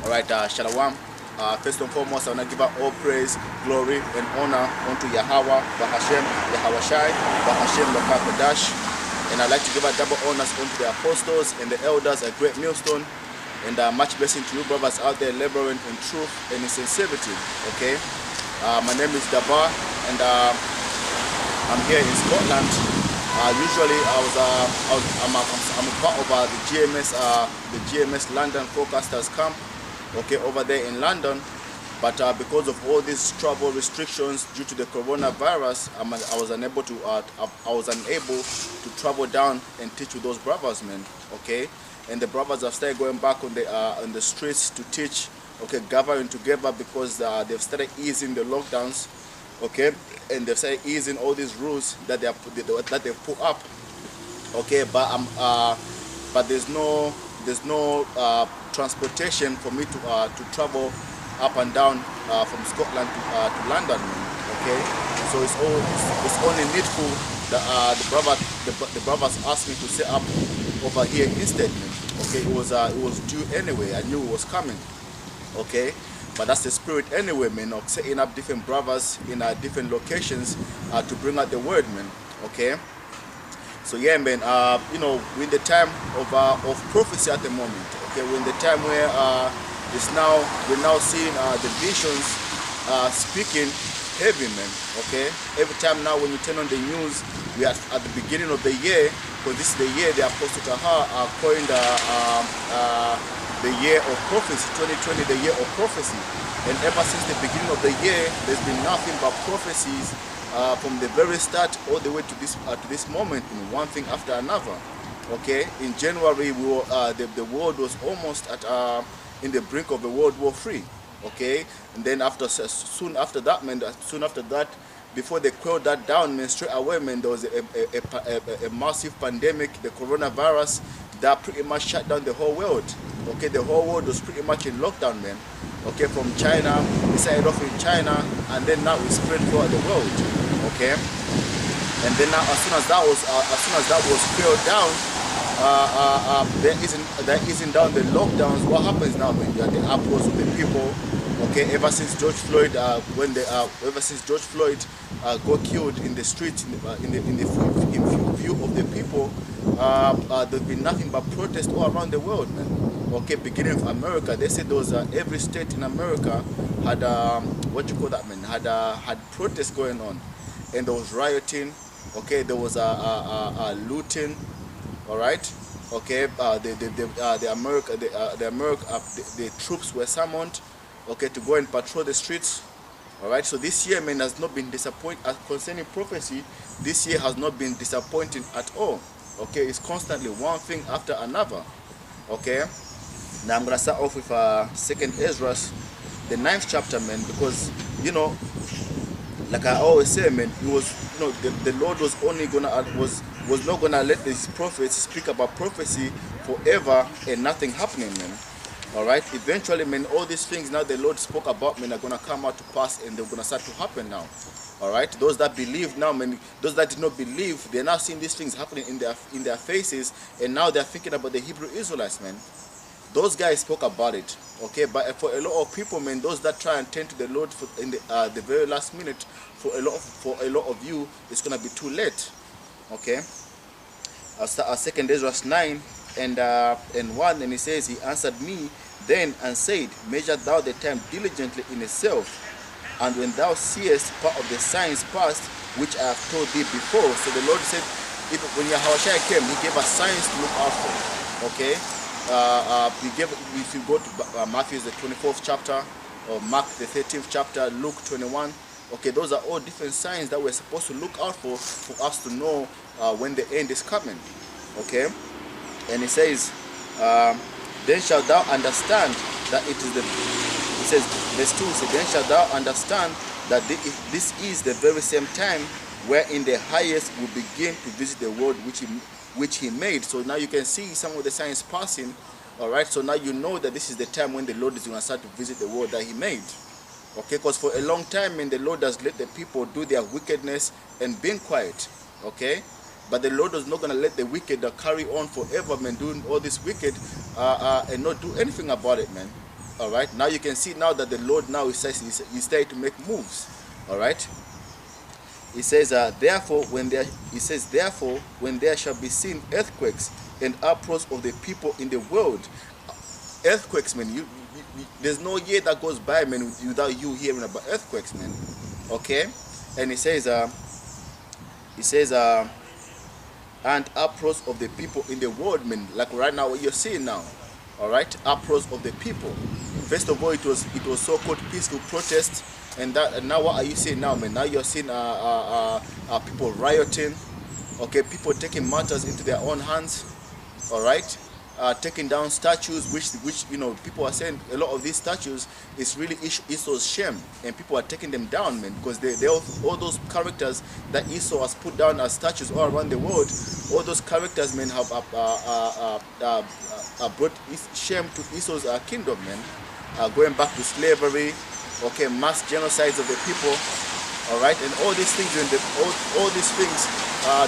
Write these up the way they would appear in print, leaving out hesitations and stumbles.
Alright, Shalom. First and foremost, I want to give out all praise, glory, and honor unto Yahweh, Bahashem, Yahawashai, Bahashem, Lokakadash. And I'd like to give out double honors unto the apostles and the elders, a great millstone. And much blessing to you brothers out there laboring in truth and in sincerity. Okay, my name is Dabar, and I'm here in Scotland. Usually I'm a part of the GMS London Forecasters Camp. Okay, over there in London, but because of all these travel restrictions due to the coronavirus, I was unable to travel down and teach with those brothers, man. Okay, and the brothers have started going back on the streets to teach. Okay, gathering together because they've started easing the lockdowns. Okay, and they've started easing all these rules that they've put up. Okay, but there's no transportation for me to travel up and down from Scotland to London. Okay, so it's only needful that the brothers asked me to set up over here instead. Okay, it was due anyway. I knew it was coming. Okay, but that's the spirit anyway, man, of setting up different brothers in different locations to bring out the word, man. Okay. So yeah, man, you know, we're in the time of prophecy at the moment. Okay, we're in the time where we're now seeing the visions speaking heavy, man. Okay, every time now when you turn on the news, we are at the beginning of the year, because this is the year the Apostle Taha coined the year of prophecy, 2020, the year of prophecy. And ever since the beginning of the year, there's been nothing but prophecies. From the very start all the way to this moment, one thing after another. Okay, in January we were, the world was almost at in the brink of a World War III. Okay, and then soon after that, before they quelled that down, man, straight away, man, there was a massive pandemic, the coronavirus, that pretty much shut down the whole world. Okay, the whole world was pretty much in lockdown, man. Okay, from China, it started off in China, and then now it spread throughout the world. Okay, and then now as soon as that was quelled down, there isn't down the lockdowns. What happens now, man? You have the uproars of the people. Okay, ever since George Floyd, got killed in the street, in view of the people, there's been nothing but protest all around the world, man. Okay, beginning from America, they said there was every state in America had had protests going on, and there was rioting. Okay, there was looting. All right. Okay, the troops were summoned. Okay, to go and patrol the streets. All right. So this year, man, has not been disappointing concerning prophecy. This year has not been disappointing at all. Okay, it's constantly one thing after another. Okay. Now I'm gonna start off with 2nd Ezra, the 9th chapter, man, because you know, like I always say, man, it was, you know, the Lord was not gonna let these prophets speak about prophecy forever and nothing happening, man. All right, eventually, man, all these things now the Lord spoke about, man, are gonna come out to pass, and they're gonna start to happen now. All right, those that believe now, man, those that did not believe, they're now seeing these things happening in their faces, and now they're thinking about the Hebrew Israelites, man. Those guys spoke about it. Okay, but for a lot of people, man, those that try and turn to the Lord in the very last minute, for a lot of you, it's gonna be too late. Okay, I'll start 2nd Ezra 9 and 1, and he says, he answered me then and said, measure thou the time diligently in itself, and when thou seest part of the signs past, which I have told thee before. So the Lord said, when Yahushua came, he gave us signs to look out for. Okay, if you go to Matthew the 24th chapter, or Mark the 13th chapter, Luke 21. Okay, those are all different signs that we're supposed to look out for us to know when the end is coming. Okay, and it says, then shalt thou understand that it says, verse 2 says, then shalt thou understand that this is the very same time wherein the highest will begin to visit the world which he made. So now you can see some of the signs passing. All right, so now you know that this is the time when the Lord is going to start to visit the world that he made. Okay, because for a long time, man, the Lord has let the people do their wickedness and being quiet. Okay, but the Lord is not going to let the wicked carry on forever, man, doing all this wicked and not do anything about it, man. All right, now you can see now that the Lord now is starting to make moves. All right, he says therefore when there shall be seen earthquakes and uproars of the people in the world. Earthquakes, man, there's no year that goes by, man, without you hearing about earthquakes, man. Okay, and he says and uproars of the people in the world, man, like right now what you're seeing now. All right, uproars of the people. First of all, it was so-called peaceful protests, and now what are you seeing now, man? Now you're seeing people rioting, okay, people taking matters into their own hands. All right, taking down statues, which people are saying a lot of these statues is really Esau's shame, and people are taking them down, man, because they all those characters that Esau has put down as statues all around the world, all those characters, man, have brought shame to Esau's kingdom, man. Going back to slavery, okay, mass genocides of the people, all right, and all these things, and all these things,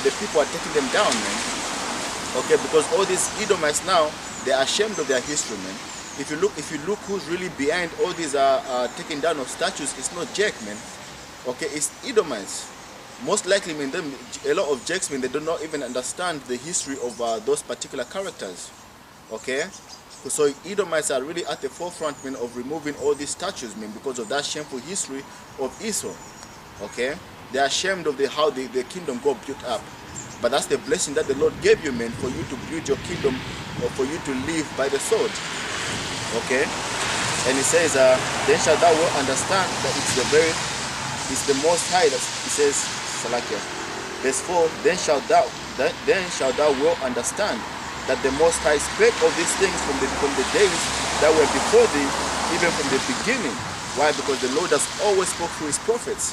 the people are taking them down, man. Okay, because all these Edomites now, they are ashamed of their history, man. If you look who's really behind all these taking down of statues, it's not Jack, man. Okay, it's Edomites. Most likely, man, a lot of Jacks, man, they do not even understand the history of those particular characters. Okay, so Edomites are really at the forefront, man, of removing all these statues, man, because of that shameful history of Esau. Okay, they are ashamed of how the kingdom got built up. But that's the blessing that the Lord gave you, man, for you to build your kingdom, or for you to live by the sword. Okay? And he says, then shalt thou well understand that it's the Most High. That he says, Salakia. Verse 4, then shalt thou well understand that the Most High spake of these things from the days that were before thee, even from the beginning. Why? Because the Lord has always spoke through his prophets.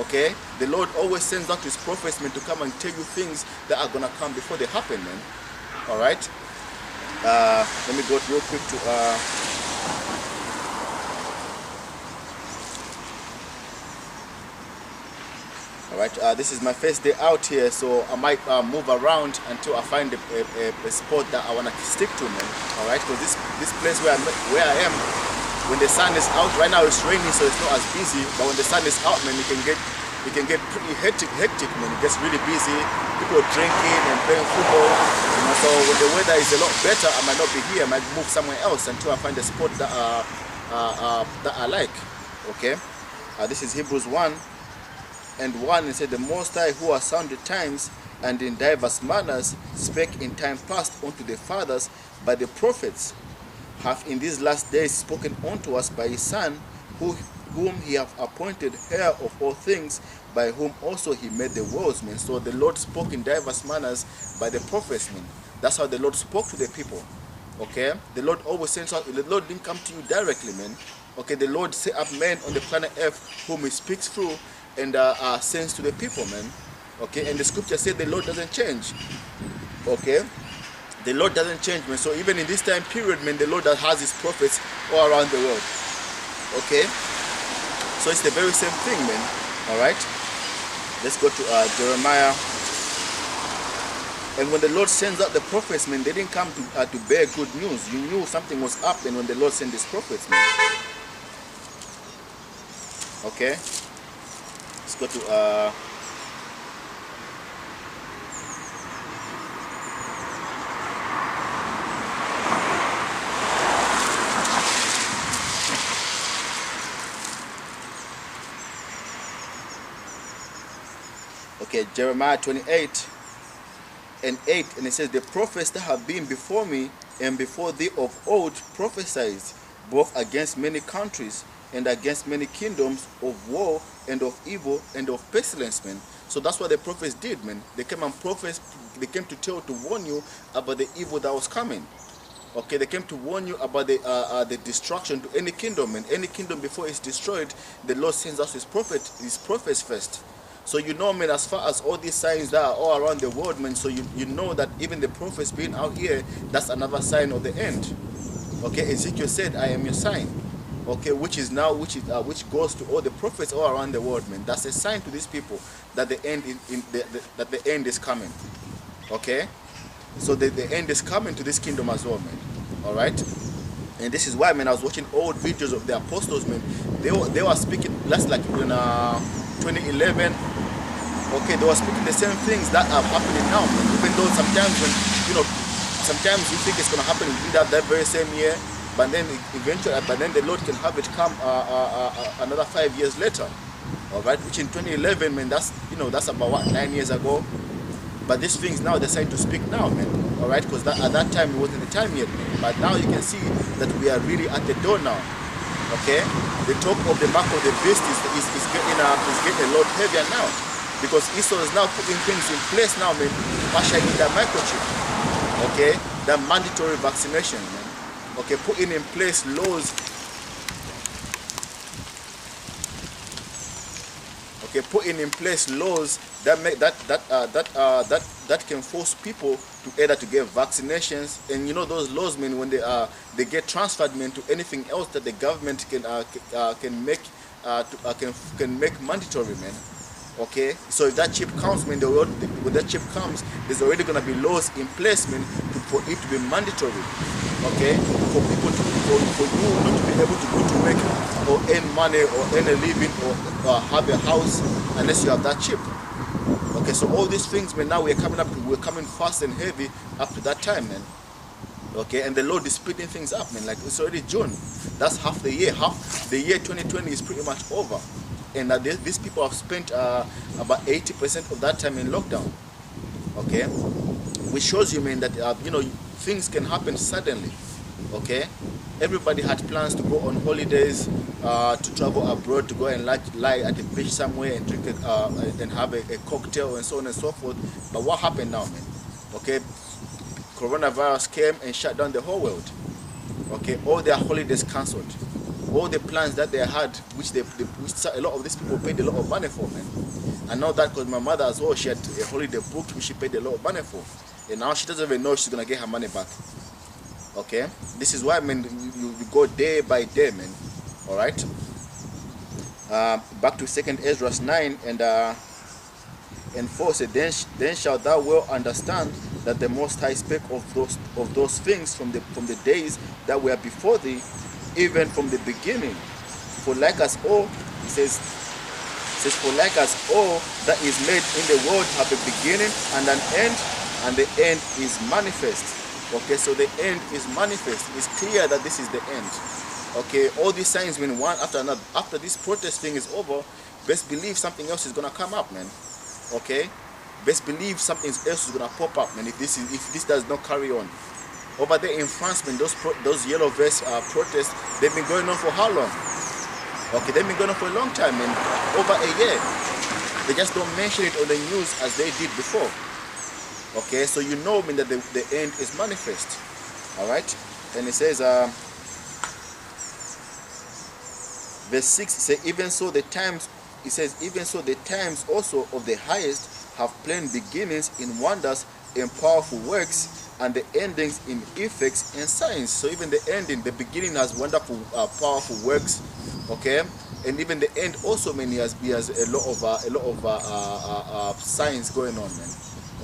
Okay, the Lord always sends out his prophets, man, to come and tell you things that are gonna come before they happen, man. All right. Let me go real quick to all right. This is my first day out here, so I might move around until I find a spot that I wanna stick to, man. All right, because this place where I am, when the sun is out, right now it's raining, so it's not as busy. But when the sun is out, man, it can get pretty hectic, man. It gets really busy. People drinking and playing football. So when the weather is a lot better, I might not be here. I might move somewhere else until I find a spot that I like. Okay. This is Hebrews 1:1. It said, the Most High, who has sounded times and in diverse manners spake in time past unto the fathers by the prophets, hath in these last days spoken unto us by his Son, whom he hath appointed heir of all things, by whom also he made the worlds, man. So the Lord spoke in diverse manners by the prophets, man. That's how the Lord spoke to the people. Okay, the Lord always sends out. The Lord didn't come to you directly, man. Okay, the Lord set up men on the planet Earth whom he speaks through and sends to the people, man. Okay, and the scripture said the Lord doesn't change. Okay, the Lord doesn't change, man. So even in this time period, man, the Lord has his prophets all around the world. Okay, so it's the very same thing, man. All right, let's go to Jeremiah. And when the Lord sends out the prophets, man, they didn't come to bear good news. You knew something was up, and when the Lord sent his prophets, man. Okay, let's go to okay, Jeremiah 28:8, and it says, the prophets that have been before me and before thee of old prophesied, both against many countries and against many kingdoms, of war and of evil and of pestilence, man. So that's what the prophets did, man. They came and they came to warn you about the evil that was coming. Okay, they came to warn you about the destruction to any kingdom, and any kingdom before it's destroyed, the Lord sends us his prophets first. So you know, man, as far as all these signs that are all around the world, man, so you know that even the prophets being out here, that's another sign of the end. Okay, Ezekiel said, I am your sign. Okay, which goes to all the prophets all around the world, man. That's a sign to these people that the end that the end is coming. Okay, so the end is coming to this kingdom as well, man. All right, And this is why, man, I was watching old videos of the apostles, man. They were speaking, that's like in 2011. Okay, they were speaking the same things that are happening now, man. Even though sometimes when, sometimes you think it's going to happen within that very same year, but then eventually, but then the Lord can have it come another 5 years later. All right, which in 2011, man, that's about what, 9 years ago. But these things now they're starting to speak now, man. All right, because at that time it wasn't the time yet, man. But now you can see that we are really at the door now. Okay, the top of the mark of the beast is getting a lot heavier now, because Esau is now putting things in place now, man, to usher in that microchip. Okay, that mandatory vaccination, man. Okay, putting in place laws. Okay, putting in place laws that make that can force people to either to get vaccinations, and those laws, man, when they get transferred, man, to anything else that the government can make mandatory, man. Okay, so if that chip comes, man, when that chip comes, there's already gonna be laws in place, man, for it to be mandatory. Okay, for people for you not to be able to go to work or earn money or earn a living or have a house unless you have that chip. Okay, so all these things, man, now we're coming fast and heavy up to that time, man. Okay, and the Lord is speeding things up, man. Like, it's already June. That's half the year. Half the year 2020 is pretty much over. And these people have spent about 80% of that time in lockdown. Okay, which shows you, man, that things can happen suddenly. Okay, everybody had plans to go on holidays, to travel abroad, to go and lie at the beach somewhere and drink and have a cocktail and so on and so forth. But what happened now, man? Okay, coronavirus came and shut down the whole world. Okay, all their holidays cancelled. All the plans that they had, which a lot of these people paid a lot of money for, man. I know that because my mother as well, she had a holiday booked which she paid a lot of money for, and now she doesn't even know she's gonna get her money back. Okay, this is why, man, you go day by day, man. All right. Back to 2nd Ezra 9 and 4 said, then shalt thou well understand that the Most High spake of those things from the days that were before thee, even from the beginning. For like as all, he says, for like as all that is made in the world have a beginning and an end, and the end is manifest. Okay, so the end is manifest. It's clear that this is the end. Okay, all these signs mean one after another. After this protest thing is over, best believe something else is gonna come up, man. Okay, best believe something else is gonna pop up, man. If this does not carry on. Over there in France, man, those yellow vest protests, they've been going on for how long? Okay, they've been going on for a long time, man. Over a year. They just don't mention it on the news as they did before. Okay, so you know, man, that the end is manifest. All right, and it says, verse 6, it says, even so the times also of the highest have plain beginnings in wonders and powerful works, and the endings in effects and signs. So even the beginning has wonderful, powerful works. Okay, and even the end also, man, he has a lot of signs going on, man.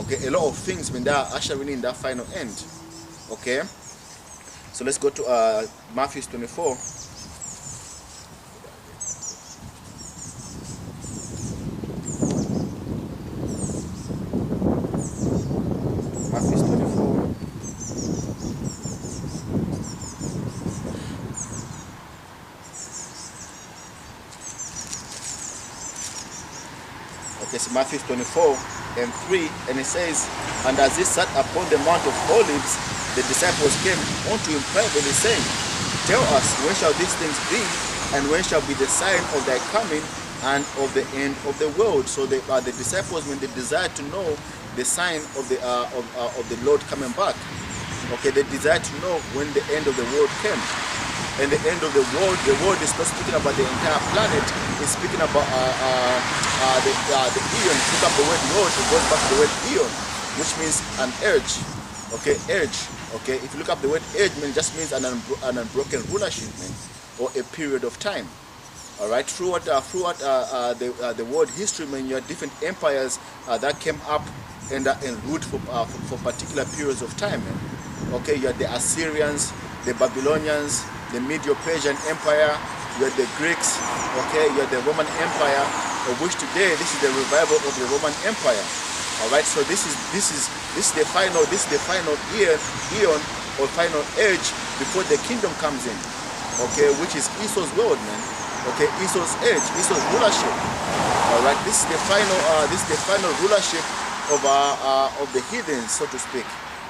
Okay, a lot of things, man, that are ushering in that final end. Okay, so let's go to Matthew 24. Matthew 24. Okay, so Matthew 24 and 3, and it says, and as he sat upon the Mount of Olives, the disciples came unto him privately, saying, tell us, when shall these things be, and when shall be the sign of thy coming and of the end of the world? So the disciples, when they desired to know the sign of the Lord coming back. Okay, they desired to know when the end of the world came. And the end of the world is not speaking about the entire planet. It's speaking about the eon. Look up the word world, it goes back to the word eon, which means an urge. Okay, urge. Okay, if you look up the word urge, man, it just means an unbroken rulership, man, or a period of time. All right, throughout the world history, man, you have different empires that came up and ruled for particular periods of time, man. Okay, you had the Assyrians, the Babylonians, the Medo-Persian Empire, you had the Greeks, okay, you had the Roman Empire, of which today this is the revival of the Roman Empire. All right, so this is the final eon or final age before the kingdom comes in, okay, which is Esau's world, man. Okay, Esau's age, Esau's rulership. All right, this is the final rulership of the heathens, so to speak.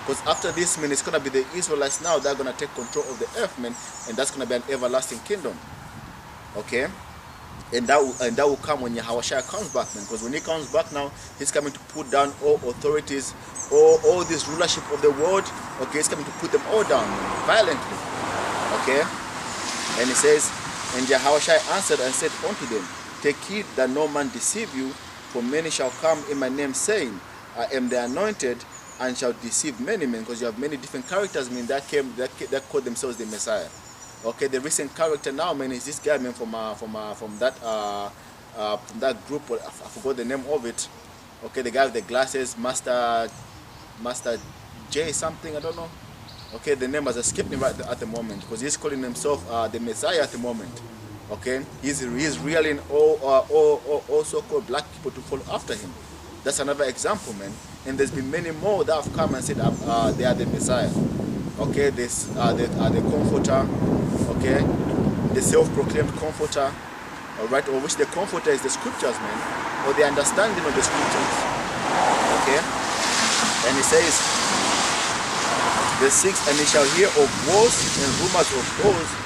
Because after this, man, it's gonna be the Israelites now that are gonna take control of the earth, man, and that's gonna be an everlasting kingdom. Okay, and that will come when Yahushua comes back, man. Because when he comes back now, he's coming to put down all authorities, all this rulership of the world. Okay, he's coming to put them all down, man, violently. Okay, and he says, and Yahushua answered and said unto them, take heed that no man deceive you, for many shall come in my name, saying, I am the anointed, and shall deceive many men. Because you have many different characters, man, that call themselves the Messiah. Okay, the recent character now, man, is this guy, man, from that group. I forgot the name of it. Okay, the guy with the glasses, Master J something, I don't know. Okay, the name has escaped me right at the moment, because he's calling himself the Messiah at the moment. Okay, he's reeling all so-called black people to follow after him. That's another example, man. And there's been many more that have come and said they are the Messiah. Okay, this the comforter. Okay, the self-proclaimed comforter. All right, or which the comforter is the scriptures, man, or the understanding of the scriptures. Okay, and he says, verse 6, and ye shall hear of wars and rumors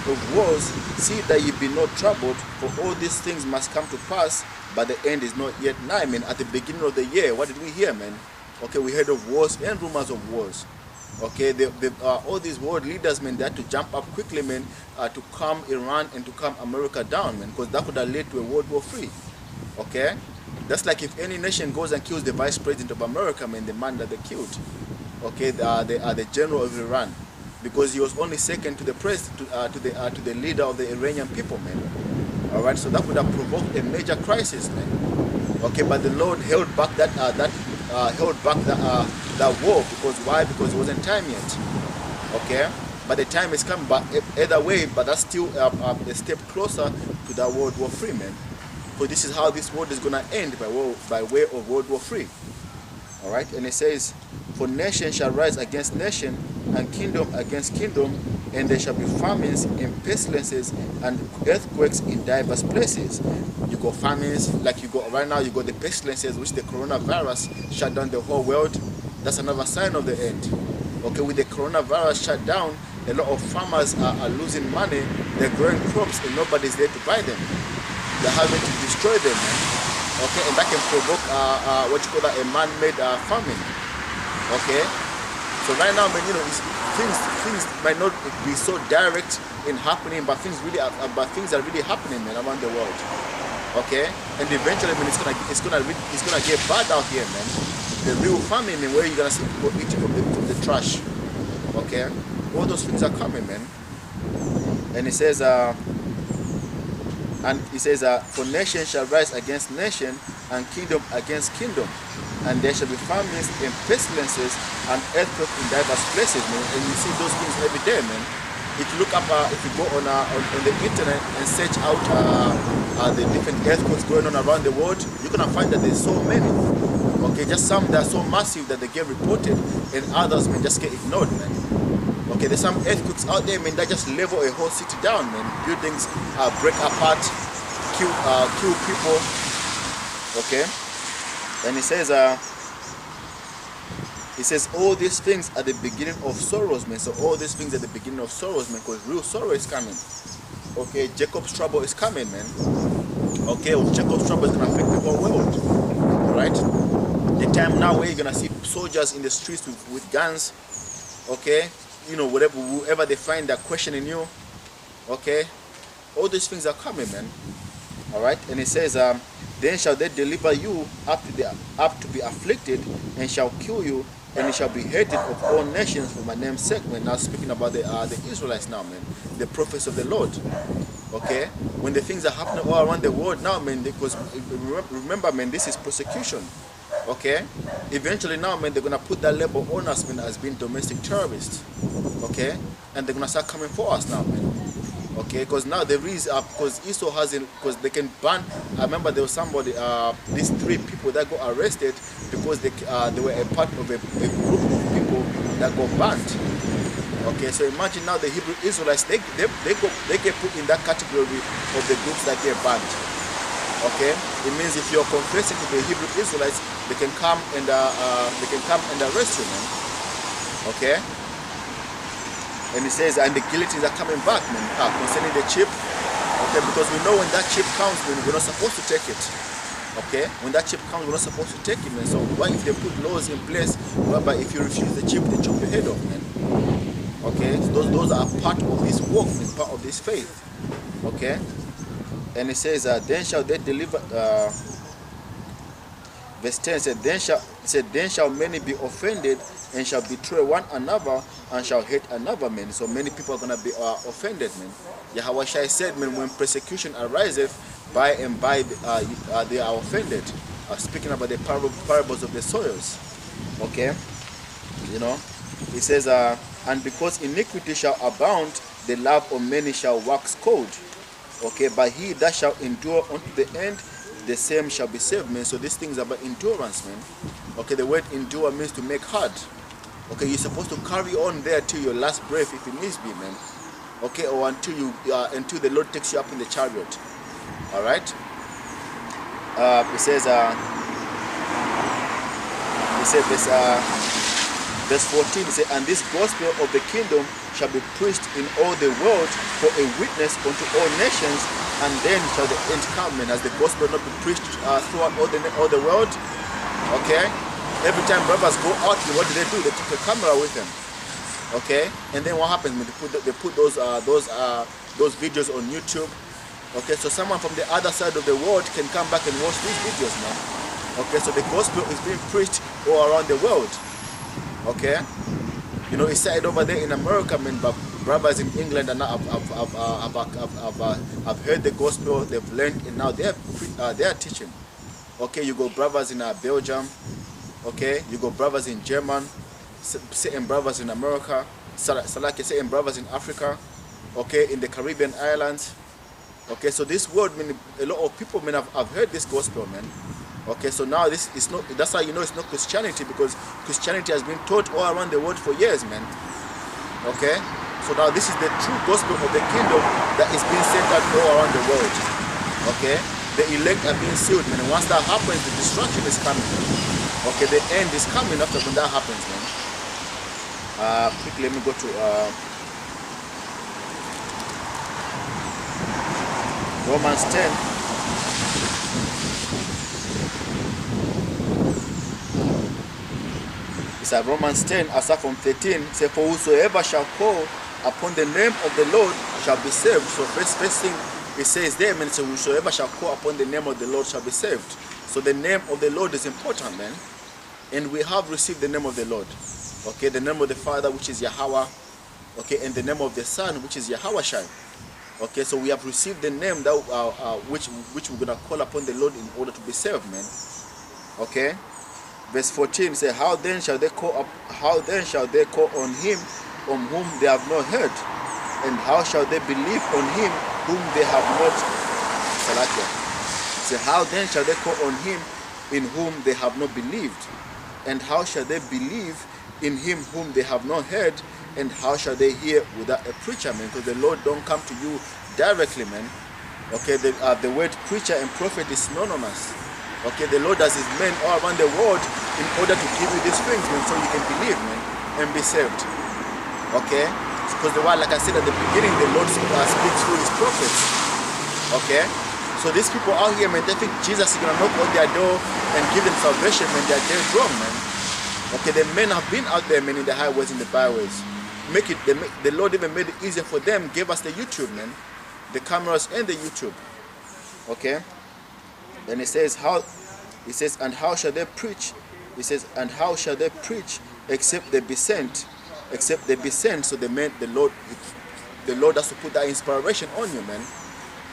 of wars. See that ye be not troubled, for all these things must come to pass, but the end is not yet nigh, man. At the beginning of the year, what did we hear, man? Okay, we heard of wars and rumors of wars. Okay, all these world leaders, man, they had to jump up quickly, man, to calm Iran and to calm America down, man, because that could have led to a World War III. Okay, that's like if any nation goes and kills the vice president of America, man, the man that they killed. Okay, the general of Iran, because he was only second to the to the leader of the Iranian people, man. All right, so that would have provoked a major crisis, man. Okay, but the Lord held back that war, because why? Because it wasn't time yet. Okay, but the time is coming. But either way, but that's still a step closer to that World War III, man. So this is how this world is gonna end, by way of World War III. All right, and it says, for nation shall rise against nation, and kingdom against kingdom, and there shall be famines and pestilences and earthquakes in diverse places. You got famines, like you got right now, you got the pestilences, which the coronavirus shut down the whole world. That's another sign of the end. Okay, with the coronavirus shut down, a lot of farmers are losing money. They're growing crops and nobody's there to buy them. They're having to destroy them, man. Okay, and that can provoke a man-made famine. Okay, so right now, man, you know, things might not be so direct in happening, but things are really happening, man, around the world. Okay, and eventually, man, it's gonna get bad out here, man. The real famine, man, where you're gonna see people eating from the trash. Okay, all those things are coming, man. And it says, for nation shall rise against nation, and kingdom against kingdom, and there shall be famines and pestilences and earthquakes in diverse places, man. And you see those things every day, man. If you look up, if you go on the internet and search out the different earthquakes going on around the world, you're gonna find that there's so many. Okay, just some that are so massive that they get reported, and others, man, just get ignored, man. Okay, there's some earthquakes out there, man, that just level a whole city down, man. Buildings break apart, kill people. Okay, and it says all these things are the beginning of sorrows, man. So all these things are the beginning of sorrows, man, because real sorrow is coming. Okay, Jacob's trouble is coming, man. Okay, Jacob's trouble is gonna affect the whole world. All right, the time now where you're gonna see soldiers in the streets with guns. Okay, you know, whoever they find, they're questioning you. Okay, all these things are coming, man. All right, and it says, then shall they deliver you up to be afflicted, and shall kill you, and you shall be hated of all nations for my name's sake, man. Now speaking about the Israelites now, man, the prophets of the Lord. Okay, when the things are happening all around the world now, man, because remember, man, this is persecution. Okay, eventually now, man, they're gonna put that label on us, man, as being domestic terrorists. Okay, and they're gonna start coming for us now, man. Okay, because now there is because Esau hasn't, because they can ban. I remember there was somebody, these 3 people that got arrested because they were a part of a group of people that got banned. Okay, so imagine now the Hebrew Israelites, they get put in that category of the groups that get banned. Okay, it means if you're confessing to the Hebrew Israelites, they can come and arrest you, man. Okay, and it says, and the guillotines are coming back, man, concerning the chip. Okay, because we know when that chip comes, man, we're not supposed to take it. Okay, when that chip comes, we're not supposed to take it, man. So why if they put laws in place whereby if you refuse the chip, they chop your head off, man? Okay, so those are part of this walk, man, part of this faith. Okay. And it says, then shall they deliver, verse 10 said, then shall many be offended and shall betray one another and shall hate another, man. So many people are going to be offended, man. Yahweh Shai said, man, when persecution ariseth, by and by they are offended. Speaking about the parables of the soils. Okay, you know, it says, and because iniquity shall abound, the love of many shall wax cold. Okay, but he that shall endure unto the end, the same shall be saved, man. So these things are about endurance, man. Okay, the word endure means to make hard. Okay, you're supposed to carry on there till your last breath, if it needs be, man. Okay, or until the Lord takes you up in the chariot. All right. It says, verse 14, it says, and this gospel of the kingdom shall be preached in all the world for a witness unto all nations, and then shall the end come. And as the gospel not be preached throughout all the world, okay, every time brothers go out, what do? They take a camera with them, okay, and then what happens? They put those videos on YouTube, okay, so someone from the other side of the world can come back and watch these videos, man. Okay, so the gospel is being preached all around the world, okay. You know, it started over there in America, man, but brothers in England and now have heard the gospel, they've learned, and now they are teaching. Okay, you go brothers in Belgium, okay, you go brothers in Germany, certain brothers in America, certain brothers in Africa, okay, in the Caribbean islands. Okay, so this world, man, a lot of people, man, have heard this gospel, man. Okay, so now this is not, that's how you know it's not Christianity, because Christianity has been taught all around the world for years, man. Okay, so now this is the true gospel of the kingdom that is being sent out all around the world. Okay, the elect are being sealed, man, and once that happens, the destruction is coming. Okay, the end is coming after when that happens, man. Quickly, let me go to Romans 10. It's at Romans 10, aside from 13, say, for whosoever shall call upon the name of the Lord shall be saved. So first thing it says there, man, so whosoever shall call upon the name of the Lord shall be saved. So the name of the Lord is important, man. And we have received the name of the Lord. Okay, the name of the Father, which is Yahweh. Okay, and the name of the Son, which is Yahweh Shai. Okay, so we have received the name that which we're gonna call upon the Lord in order to be saved, man. Okay. Verse 14 says, how then shall they call on him on whom they have not heard? And how shall they believe on him whom they have not? Say, how then shall they call on him in whom they have not believed? And how shall they believe in him whom they have not heard? And how shall they hear without a preacher, man? Because the Lord don't come to you directly, man. Okay, the word preacher and prophet is synonymous. Okay, the Lord has his men all around the world in order to give you these things, man, so you can believe, man, and be saved. Okay, because like I said at the beginning, the Lord speaks through his prophets. Okay, so these people out here, man, they think Jesus is gonna knock on their door and give them salvation, man. They're dead wrong, man. Okay, the men have been out there, man, in the highways and the byways. The Lord even made it easier for them, gave us the YouTube, man, the cameras and the YouTube. Okay. Then it says, and how shall they preach? It says, and how shall they preach except they be sent? Except they be sent. So the Lord has to put that inspiration on you, man.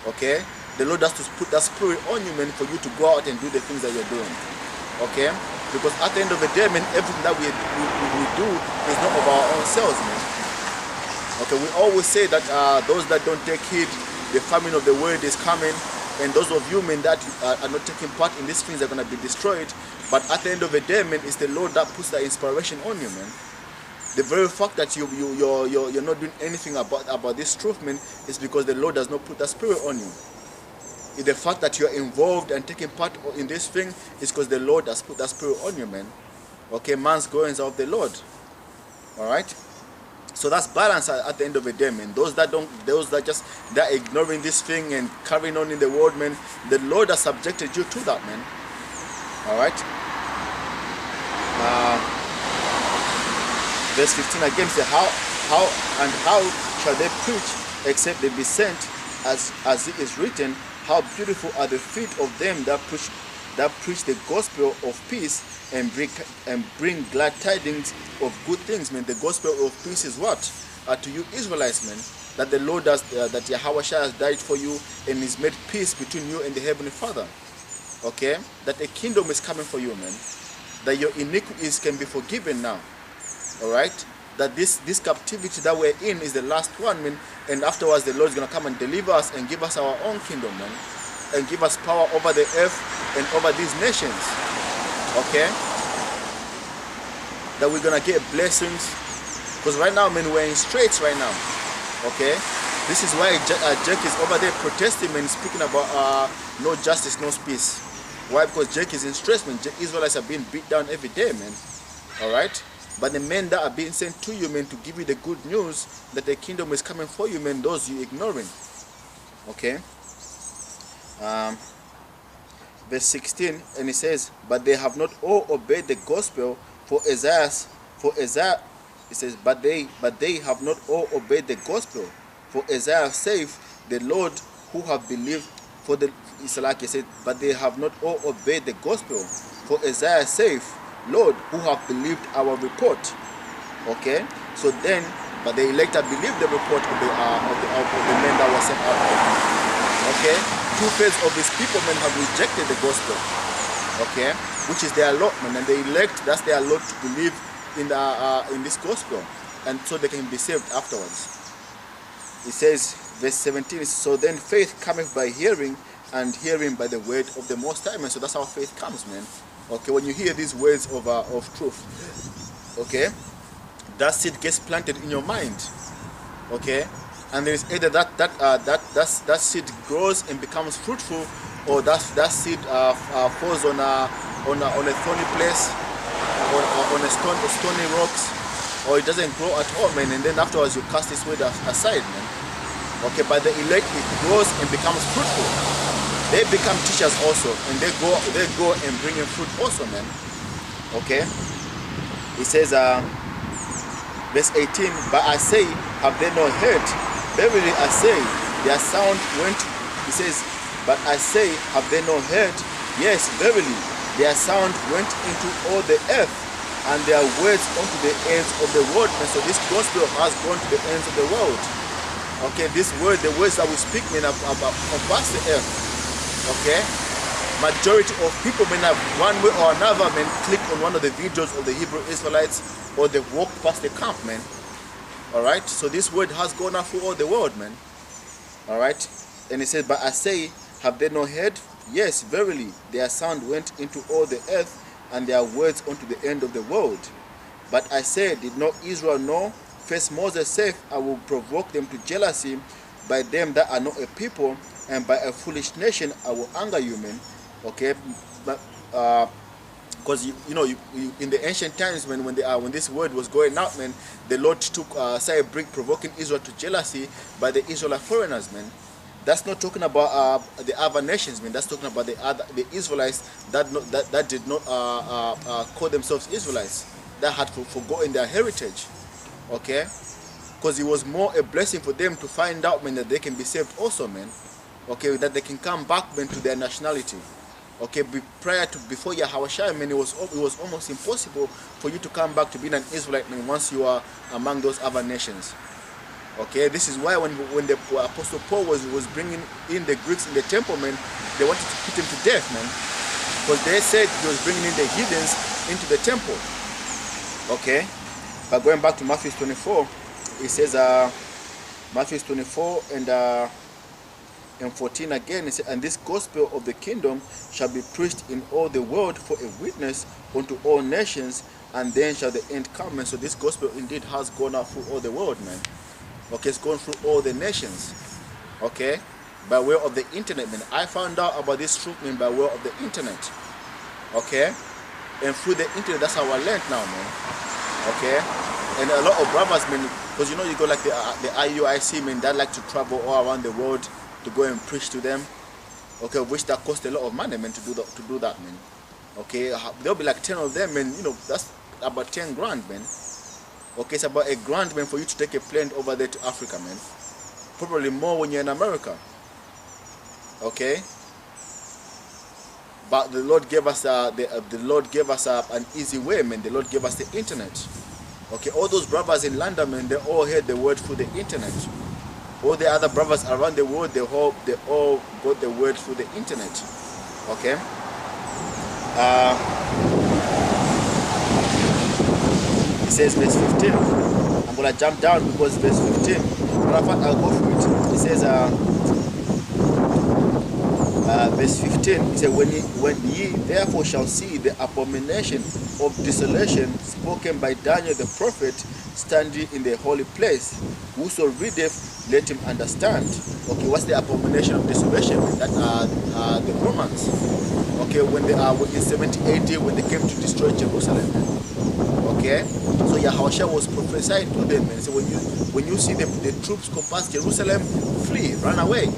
Okay? The Lord has to put that spirit on you, man, for you to go out and do the things that you're doing. Okay? Because at the end of the day, man, everything that we do is not of our own selves, man. Okay, we always say that those that don't take heed, the famine of the word is coming, and those of you, men, that are not taking part in these things are going to be destroyed. But at the end of the day, man, it's the Lord that puts that inspiration on you, man. The very fact that you're not doing anything about this truth, man, is because the Lord does not put that spirit on you. The fact that you're involved and taking part in this thing is because the Lord has put that spirit on you, man. Okay, man's goings are of the Lord. All right. So that's balance at the end of the day, man. Those that are ignoring this thing and carrying on in the world, man, the Lord has subjected you to that, man. All right. Verse 15 again says, how shall they preach except they be sent, as it is written, how beautiful are the feet of them that preach the gospel of peace and bring glad tidings of good things, man. The gospel of peace is what? To you Israelites, man, that the Lord does, that Yahweh has died for you and is made peace between you and the Heavenly Father. Okay? That a kingdom is coming for you, man. That your iniquities can be forgiven now. Alright? That this captivity that we're in is the last one, man. And afterwards the Lord is going to come and deliver us and give us our own kingdom, man. And give us power over the earth and over these nations. Okay? That we're going to get blessings. Because right now, man, we're in straits right now. Okay? This is why Jack is over there protesting and speaking about no justice, no peace. Why? Because Jack is in stress, man. Israelites are being beat down every day, man. Alright? But the men that are being sent to you, man, to give you the good news that the kingdom is coming for you, man, those you ignoring. Okay? Verse 16, and it says, but they have not all obeyed the gospel, for Isaiah, it says, but they have not all obeyed the gospel. For Isaiah saith, the Lord who have believed, for the Israelite said, but they have not all obeyed the gospel. For Isaiah saith, Lord, who have believed our report. Okay, so then, but the elect have believed the report of the men that were sent out. Okay, 2/3 of his people, men, have rejected the gospel. Okay, which is their allotment, and the elect, that's their lot to believe in this gospel, and so they can be saved afterwards. It says, verse 17, so then faith cometh by hearing, and hearing by the word of the Most High, man. So that's how faith comes, man. Okay, when you hear these words of truth, okay, that seed gets planted in your mind. Okay, and there is either that seed grows and becomes fruitful, or that seed falls on a thorny place, or on a stony rocks, or it doesn't grow at all, man. And then afterwards you cast this word aside, man. Okay, by the elect it grows and becomes fruitful. They become teachers also, and they go and bring in fruit also, man. Okay. It says, verse 18, but I say, have they not heard? Verily I say, their sound went. It says, but I say, have they not heard? Yes, verily, their sound went into all the earth, and their words unto the ends of the world. And so this gospel has gone to the ends of the world. Okay, this word, the words that we speak, man, have passed the earth. Okay, majority of people, may have one way or another, man, click on one of the videos of the Hebrew Israelites, or they walk past the camp, man. All right, so this word has gone out through all the world, man. All right, and it says, but I say, have they not heard? Yes, verily, their sound went into all the earth, and their words unto the end of the world. But I say, did not Israel know? First Moses saith, I will provoke them to jealousy by them that are not a people, and by a foolish nation I will anger you, man. Okay, but because you know, in the ancient times, when this word was going out, man, the Lord took brick provoking Israel to jealousy by the Israelite foreigners, man. That's not talking about the other nations, man. That's talking about the Israelites that did not call themselves Israelites, that had forgotten their heritage. Okay, because it was more a blessing for them to find out, man, that they can be saved also, man. Okay, that they can come back, man, to their nationality. Okay, before Yahweh, man, it was almost impossible for you to come back to being an Israelite, man, once you are among those other nations. Okay, this is why when the Apostle Paul was bringing in the Greeks in the temple, man, they wanted to put him to death, man, because they said he was bringing in the heathens into the temple. Okay, but going back to Matthew 24, it says Matthew 24 and 14 again, it says, and this gospel of the kingdom shall be preached in all the world for a witness unto all nations, and then shall the end come. And so this gospel indeed has gone out through all the world, man. Okay, it's gone through all the nations. Okay, by way of the internet, man. I found out about this truth, man, by way of the internet. Okay, and through the internet, that's how I learned now, man. Okay, and a lot of brothers, man, because you know, you go like the IUIC, man, that like to travel all around the world to go and preach to them. Okay, which that cost a lot of money, man, to do that, man. Okay, there'll be like 10 of them, man. You know, that's about 10 grand, man. Okay, it's about $1 grand, man, for you to take a plane over there to Africa, man. Probably more when you're in America. Okay, but the Lord gave us an easy way, man. The Lord gave us the internet. Okay, all those brothers in London, man, they all heard the word through the internet. All the other brothers around the world, they all got the word through the internet. Okay. It says verse 15. I'm gonna jump down because verse 15. But I'll go through it. It says verse 15. It says, when ye therefore shall see the abomination of desolation spoken by Daniel the prophet standing in the holy place, whoso readeth, let him understand. Okay, what's the abomination of desolation? That are the Romans. Okay, when they are in 70 AD, when they came to destroy Jerusalem. Okay, so Yahushua was prophesying to them and said, when you see the troops compass Jerusalem, flee, run away.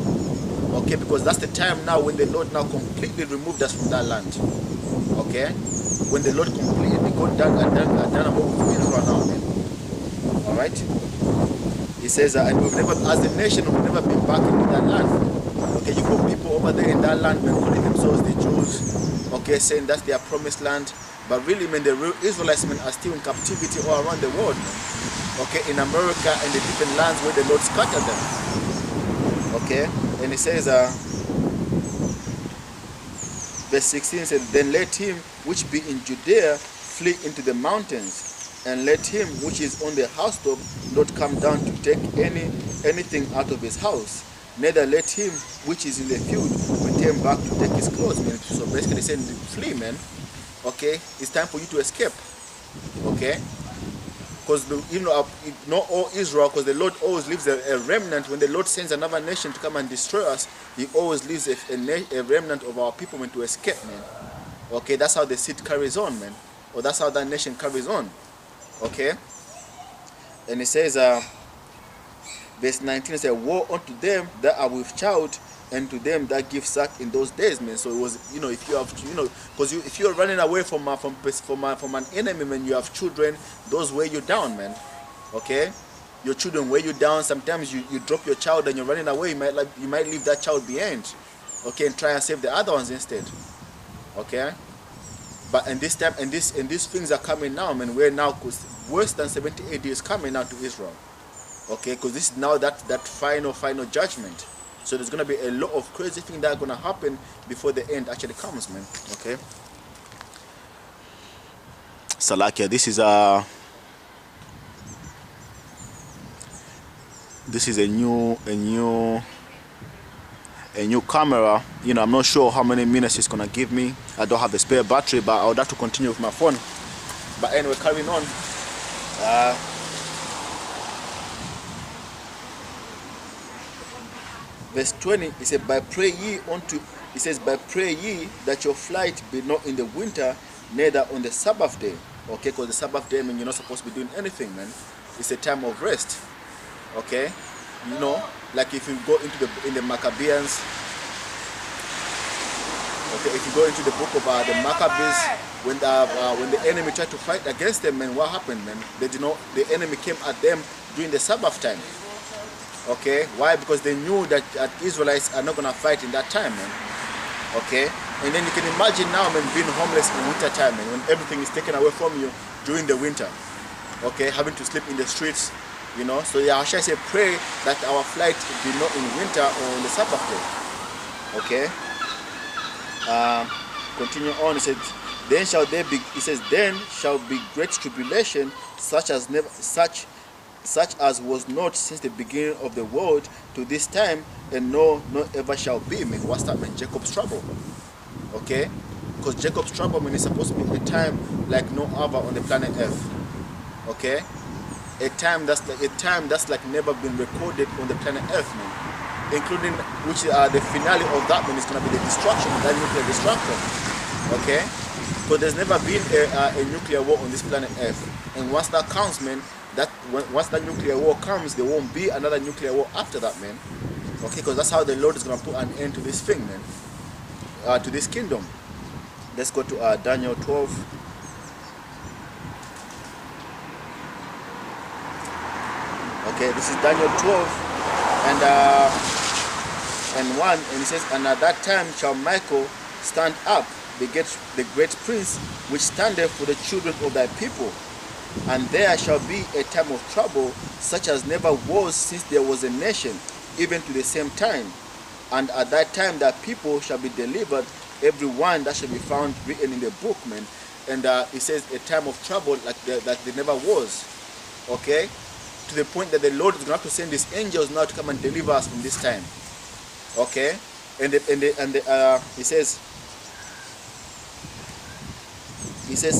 Okay, because that's the time now when the Lord now completely removed us from that land. Okay, when the Lord completely got done away with Israel now, man. All right. He says, and we've never, as a nation, we've never been back into that land. Okay, you got people over there in that land, man, calling themselves the Jews. Okay, saying that's their promised land. But really, man, the real Israelites, man, are still in captivity all around the world, man. Okay, in America and the different lands where the Lord scattered them. Okay, and he says, verse 16 says, then let him which be in Judea flee into the mountains, and let him which is on the housetop not come down to take anything out of his house, neither let him which is in the field return back to take his clothes, man. So basically saying, flee, man. Okay, it's time for you to escape. Okay, because not all Israel, because the Lord always leaves a remnant. When the Lord sends another nation to come and destroy us, he always leaves a remnant of our people, man, to escape, man. Okay, that's how the seed carries on, man, or that's how that nation carries on. Okay, and it says, verse 19 says, woe unto them that are with child, and to them that give sack in those days, man. So it was, you know, if you have, you know, because if you're running away from an enemy, man, you have children, those weigh you down, man. Okay, your children weigh you down. Sometimes you drop your child and you're running away. You might leave that child behind. Okay, and try and save the other ones instead. Okay. But in this time, and these things are coming now, man. We're now, because worse than 70 AD is coming now to Israel. Okay, because this is now that final judgment. So there's gonna be a lot of crazy things that are gonna happen before the end actually comes, man. Okay. Salakia, this is a new camera. You know, I'm not sure how many minutes it's gonna give me. I don't have the spare battery, but I would have to continue with my phone. But anyway, carrying on. Verse 20, it says, by pray ye that your flight be not in the winter, neither on the Sabbath day. Okay, because the Sabbath day, I mean, you're not supposed to be doing anything, man. It's a time of rest. Okay, you know, like if you go in the Maccabees. Okay, if you go into the book of the Maccabees, when the enemy tried to fight against them, man, what happened, man? The enemy came at them during the Sabbath time. Okay, why? Because they knew that Israelites are not gonna fight in that time, man. Okay, and then you can imagine now, man, being homeless in winter time, man, when everything is taken away from you during the winter. Okay, having to sleep in the streets, you know. So Yahushua said, pray that our flight be not in winter or on the Sabbath day. Okay. Continue on. It said, Then shall there be, it says, then shall be great tribulation, such as was not since the beginning of the world to this time, and no ever shall be. Man, what's that, man? Jacob's trouble. Okay, because Jacob's trouble, man, is supposed to be a time like no other on the planet Earth. Okay, a time that's like never been recorded on the planet Earth, man. Including which the finale of that, man, is gonna be the destruction, that nuclear destruction. Okay, because there's never been a nuclear war on this planet Earth, and once that comes, man, once that nuclear war comes, there won't be another nuclear war after that, man. Okay, because that's how the Lord is gonna put an end to this thing, man, to this kingdom. Let's go to Daniel 12. Okay, this is Daniel 12 and 1, and it says, and at that time shall Michael stand up, the great prince, which standeth for the children of thy people. And there shall be a time of trouble, such as never was since there was a nation, even to the same time. And at that time that people shall be delivered, every one that shall be found written in the book, man. And it says a time of trouble like there never was. Okay, to the point that the Lord is going to have to send his angels now to come and deliver us from this time. Okay, and it says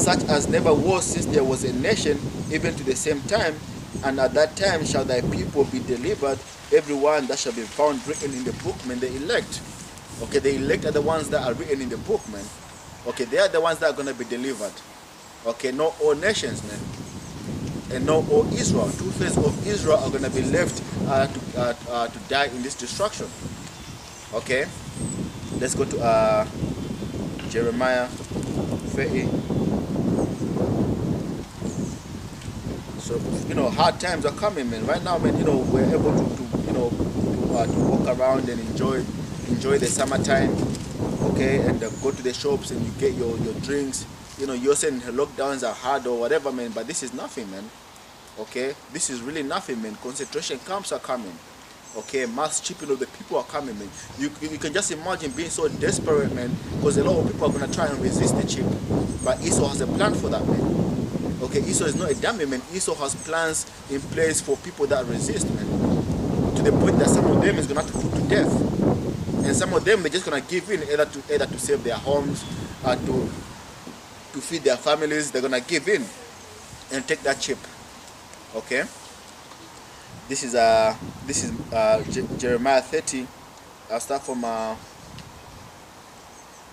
such as never was since there was a nation, even to the same time. And at that time shall thy people be delivered, everyone that shall be found written in the book, man. The elect. Okay, the elect are the ones that are written in the book, man. Okay, they are the ones that are going to be delivered. Okay, not all nations, man, and not all Israel. 2/3 of Israel are going to be left to die in this destruction. Okay, let's go to Jeremiah 30. So, hard times are coming, man. Right now, man, we're able to walk around and enjoy the summertime. Okay, and go to the shops and you get your drinks. You're saying lockdowns are hard or whatever, man, but this is nothing, man. Okay, this is really nothing, man. Concentration camps are coming. Okay, mass chipping of the people are coming, man. You can just imagine being so desperate, man, because a lot of people are going to try and resist the chip, but Esau has a plan for that, man. Okay, Esau is not a dummy, man. Esau has plans in place for people that resist, man, to the point that some of them is going to have to put to death, and some of them they're just going to give in either to save their homes, to feed their families. They're going to give in and take that chip. Okay, this is Jeremiah 30. I'll start from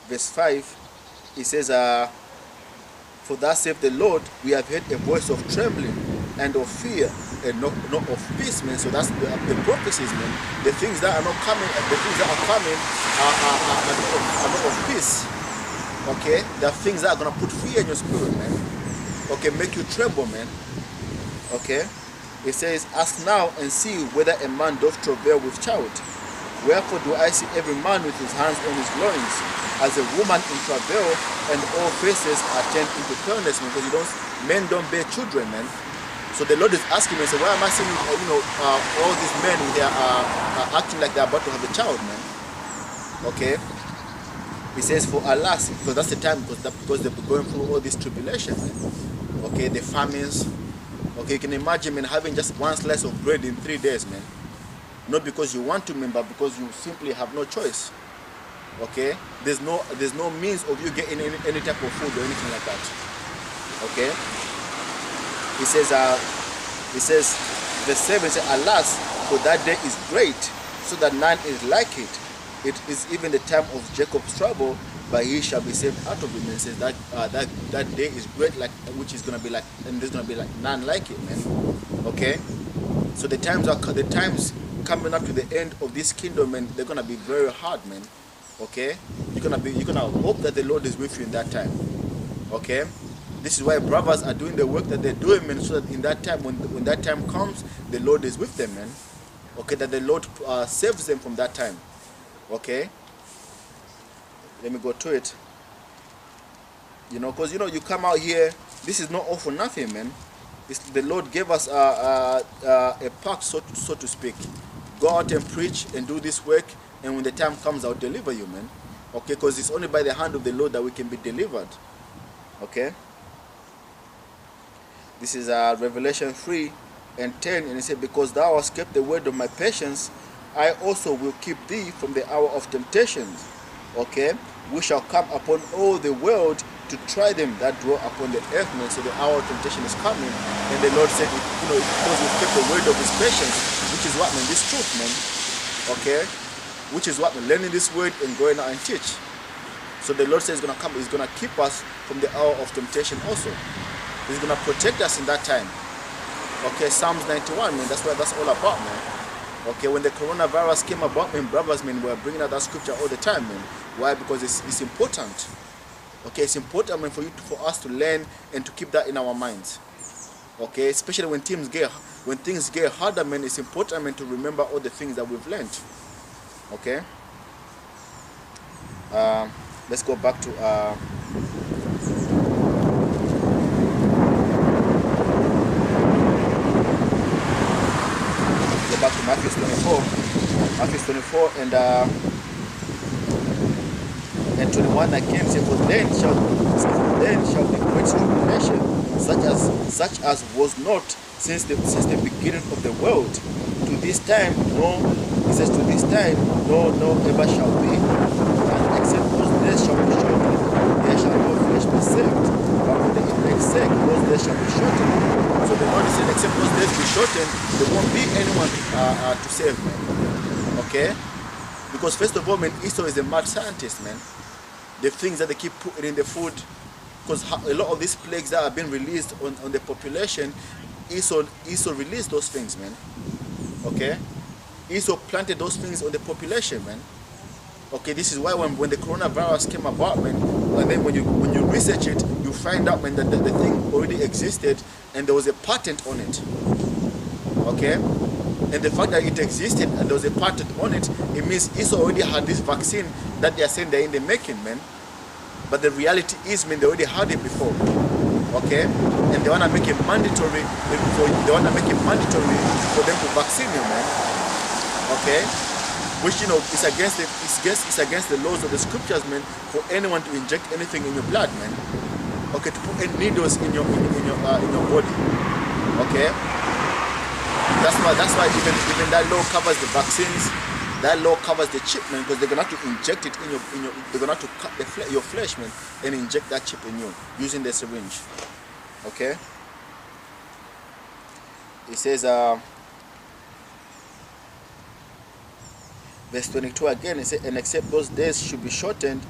verse 5. It says, for thus saith the Lord, we have heard a voice of trembling and of fear, and not of peace, man. So that's the prophecies, man. The things that are not coming, the things that are coming are not of peace. Okay, the things that are gonna put fear in your spirit, man. Okay, make you tremble, man. Okay, it says, ask now and see whether a man doth travail with child. Wherefore do I see every man with his hands on his loins, as a woman in travail, and all faces are turned into paleness, because men don't bear children, man. So the Lord is asking me, so why am I seeing all these men they are acting like they're about to have a child, man? Okay. He says, for alas, because that's the time, because they're going through all this tribulation, man. Okay, the famines. Okay, you can imagine, man, having just one slice of bread in 3 days, man. Not because you want to, man, but because you simply have no choice. Okay, there's no means of you getting any type of food or anything like that. Okay, he says, verse 7 says, alas, for that day is great, so that none is like it. It is even the time of Jacob's trouble, but he shall be saved out of it. And it says that day is great, like, which is gonna be like, and there's gonna be like none like it, man. Okay, so the times coming up to the end of this kingdom, man, they're gonna be very hard, man. Okay, you're gonna hope that the Lord is with you in that time. Okay, this is why brothers are doing the work that they're doing, man, so that in that time, when that time comes, the Lord is with them, man. Okay, that the Lord saves them from that time. Okay, let me go to it. Because you come out here, this is not all for nothing, man. The Lord gave us a pact, so to speak. Go out and preach and do this work, and when the time comes, I'll deliver you, man. Okay, because it's only by the hand of the Lord that we can be delivered. Okay, this is Revelation 3:10, and it said, because thou hast kept the word of my patience, I also will keep thee from the hour of temptations. Okay, we shall come upon all the world to try them that dwell upon the earth, man. So the hour of temptation is coming, and the Lord said, because we've kept the word of his patience, which is what, man, this truth, man. Okay, which is what, man, learning this word and going out and teach. So the Lord says he's gonna come, he's gonna keep us from the hour of temptation also. He's gonna protect us in that time. Okay, Psalms 91, man, that's what that's all about, man. Okay, when the coronavirus came about, man, brothers, man, we're bringing out that scripture all the time, man. Why? Because it's important. Okay, it's important, man, for us to learn and to keep that in our minds. Okay, especially when things get harder, man, it's important, man, to remember all the things that we've learned. Okay. Let's go back to Matthew 24. Matthew 24 and 21 again says, for then shall be great tribulation, such as was not since the beginning of the world, to this time, no, it says, to this time, no ever shall be, and except those days shall be shortened, there shall no flesh be saved, but for the elect's sake, those days shall be shortened. So the Lord said, except those days be shortened, there won't be anyone to save, man. Okay? Because first of all, man, Esau is a mad scientist, man. The things that they keep putting in the food, because a lot of these plagues that have been released on the population, Esau released those things, man. Okay? Esau planted those things on the population, man. Okay, this is why when the coronavirus came about, man, and then when you research it, you find out, man, that the thing already existed and there was a patent on it. Okay? And the fact that it existed and there was a patent on it, it means Esau already had this vaccine that they are saying they're in the making, man. But the reality is, man, they already had it before. Okay? And they want to make it mandatory. They want to make it mandatory for them to vaccine you, man. Okay? Which, is against the laws of the scriptures, man, for anyone to inject anything in your blood, man. Okay, to put needles in your body. Okay? That's why even that law covers the vaccines. That law covers the chip, man, because they're gonna have to inject it in your they're gonna have to cut your flesh, man, and inject that chip in you using the syringe. Okay. It says verse 22 again, it says, and except those days should be shortened,